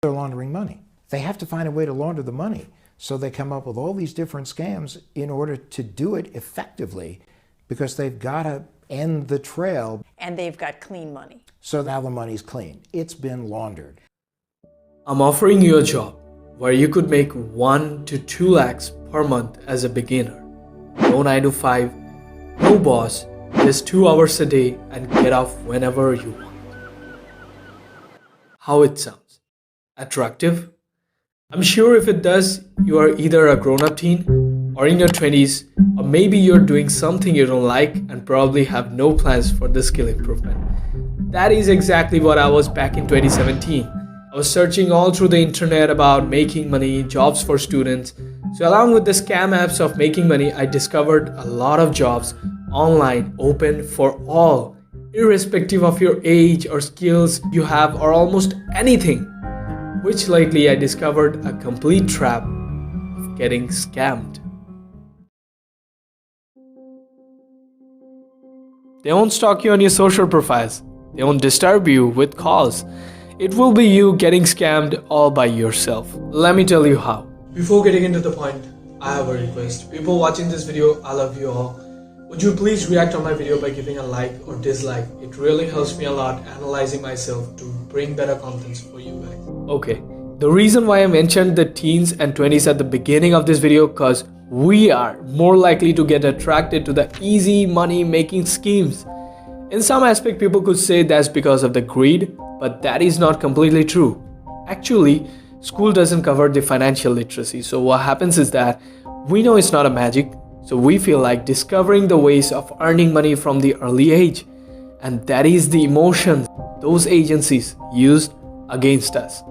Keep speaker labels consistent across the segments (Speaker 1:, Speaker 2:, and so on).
Speaker 1: they're laundering money. They have to find a way to launder the money. So they come up with all these different scams in order to do it effectively, because they've got to end the trail.
Speaker 2: And they've got clean money.
Speaker 1: So now the money's clean. It's been laundered.
Speaker 3: I'm offering you a job where you could make 1 to 2 lakhs per month as a beginner. No 9 to 5, no boss, just 2 hours a day and get off whenever you want. How it sounds? Attractive? I'm sure if it does, you are either a grown-up teen or in your 20s, or maybe you're doing something you don't like and probably have no plans for the skill improvement. That is exactly what I was back in 2017. I was searching all through the internet about making money, jobs for students. So along with the scam apps of making money, I discovered a lot of jobs online open for all, irrespective of your age or skills you have or almost anything. Which lately I discovered a complete trap of getting scammed. They won't stalk you on your social profiles. They won't disturb you with calls. It will be you getting scammed all by yourself. Let me tell you how. Before getting into the point, I have a request. People watching this video, I love you all. Would you please react on my video by giving a like or dislike? It really helps me a lot analyzing myself to bring better contents for you guys. Okay, the reason why I mentioned the teens and 20s at the beginning of this video, because we are more likely to get attracted to the easy money making schemes. In some aspect, people could say that's because of the greed, but that is not completely true. Actually, school doesn't cover the financial literacy. So what happens is that we know it's not a magic. So we feel like discovering the ways of earning money from the early age. And that is the emotions those agencies used against us.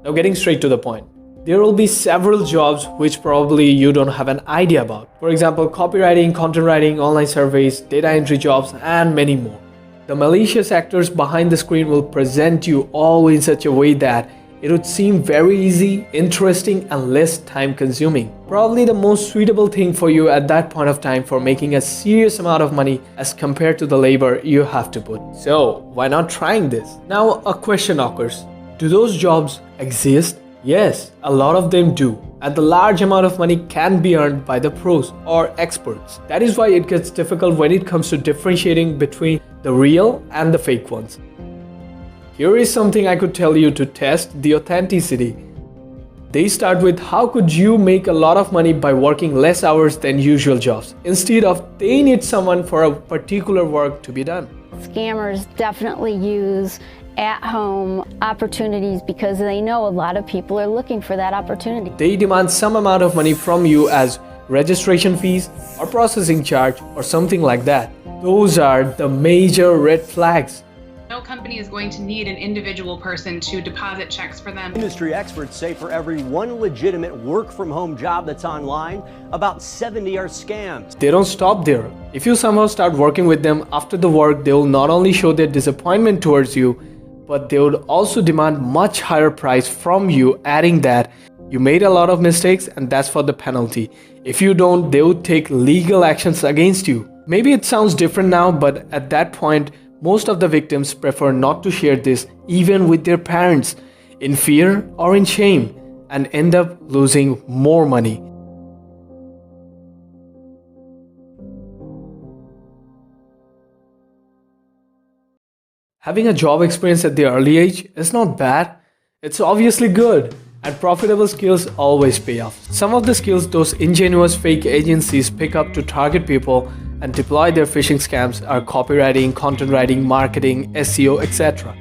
Speaker 3: Now getting straight to the point. There will be several jobs which probably you don't have an idea about. For example, copywriting, content writing, online surveys, data entry jobs, and many more. The malicious actors behind the screen will present you all in such a way that it would seem very easy, interesting, and less time consuming. Probably the most suitable thing for you at that point of time for making a serious amount of money as compared to the labor you have to put. So why not trying this? Now a question occurs. Do those jobs exist? Yes, a lot of them do. And the large amount of money can be earned by the pros or experts. That is why it gets difficult when it comes to differentiating between the real and the fake ones. Here is something I could tell you to test the authenticity. They start with how could you make a lot of money by working less hours than usual jobs, instead of they need someone for a particular work to be done.
Speaker 4: Scammers definitely use at-home opportunities because they know a lot of people are looking for that opportunity.
Speaker 3: They demand some amount of money from you as registration fees or processing charge or something like that. Those are the major red flags.
Speaker 5: No company is going to need an individual person to deposit checks for them.
Speaker 6: Industry experts say for every one legitimate work-from-home job that's online, about 70 are scams.
Speaker 3: They don't stop there. If you somehow start working with them after the work, they will not only show their disappointment towards you, but they would also demand much higher price from you, adding that you made a lot of mistakes and that's for the penalty. If you don't, they would take legal actions against you. Maybe it sounds different now, but at that point, most of the victims prefer not to share this even with their parents, in fear or in shame, and end up losing more money. Having a job experience at the early age is not bad. It's obviously good, and profitable skills always pay off. Some of the skills those ingenuous fake agencies pick up to target people and deploy their phishing scams are copywriting, content writing, marketing, SEO, etc.,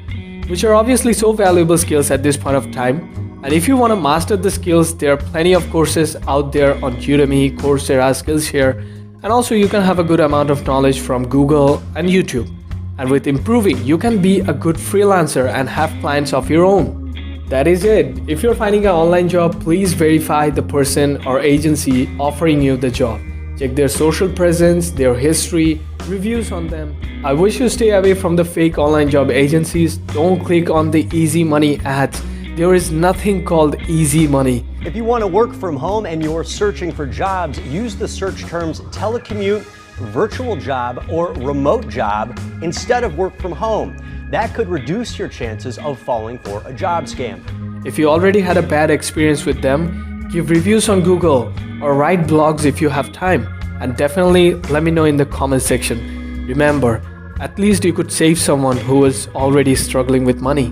Speaker 3: which are obviously so valuable skills at this point of time. And if you want to master the skills, there are plenty of courses out there on Udemy, Coursera, Skillshare, and also you can have a good amount of knowledge from Google and YouTube. And with improving, you can be a good freelancer and have clients of your own. That is it. If you're finding an online job, please verify the person or agency offering you the job. Check their social presence, their history, reviews on them. I wish you stay away from the fake online job agencies. Don't click on the easy money ads. There is nothing called easy money.
Speaker 6: If you want to work from home and you're searching for jobs, use the search terms telecommute, virtual job, or remote job instead of work from home. That could reduce your chances of falling for a job scam.
Speaker 3: If you already had a bad experience with them, give reviews on Google or write blogs if you have time, and definitely let me know in the comment section. Remember, at least you could save someone who was already struggling with money.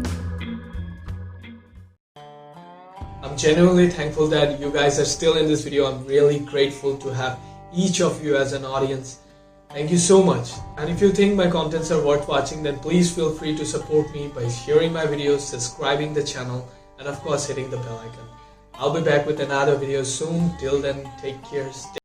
Speaker 3: I'm genuinely thankful that you guys are still in this video. I'm really grateful to have each of you as an audience. Thank you so much. And if you think my contents are worth watching, then please feel free to support me by sharing my videos, subscribing the channel, and of course hitting the bell icon. I'll be back with another video soon. Till then, take care. Stay